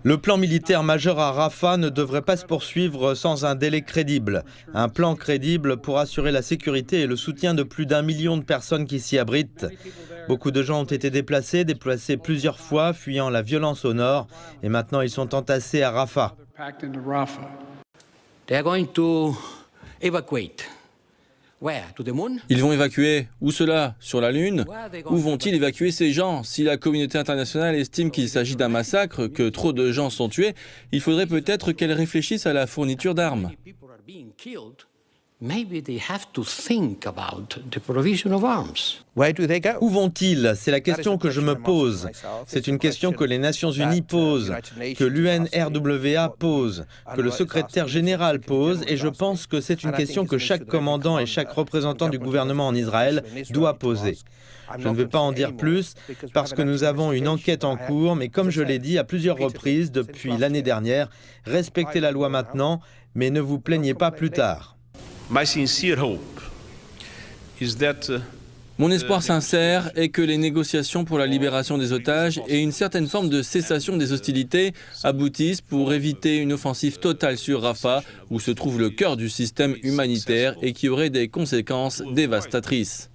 Le plan militaire majeur à Rafah ne devrait pas se poursuivre sans un délai crédible. Un plan crédible pour assurer la sécurité et le soutien de plus d'1 million de personnes qui s'y abritent. Beaucoup de gens ont été déplacés plusieurs fois, fuyant la violence au nord, et maintenant ils sont entassés à Rafah. Ils vont évacuer. Où cela? Sur la Lune? Où vont-ils évacuer ces gens? Si la communauté internationale estime qu'il s'agit d'un massacre, que trop de gens sont tués, il faudrait peut-être qu'elle réfléchisse à la fourniture d'armes. Où vont-ils? C'est la question que je me pose. C'est une question que les Nations Unies posent, que l'UNRWA pose, que le secrétaire général pose, et je pense que c'est une question que chaque commandant et chaque représentant du gouvernement en Israël doit poser. Je ne vais pas en dire plus parce que nous avons une enquête en cours, mais comme je l'ai dit à plusieurs reprises depuis l'année dernière, respectez la loi maintenant, mais ne vous plaignez pas plus tard. Mon espoir sincère est que les négociations pour la libération des otages et une certaine forme de cessation des hostilités aboutissent pour éviter une offensive totale sur Rafah, où se trouve le cœur du système humanitaire et qui aurait des conséquences dévastatrices.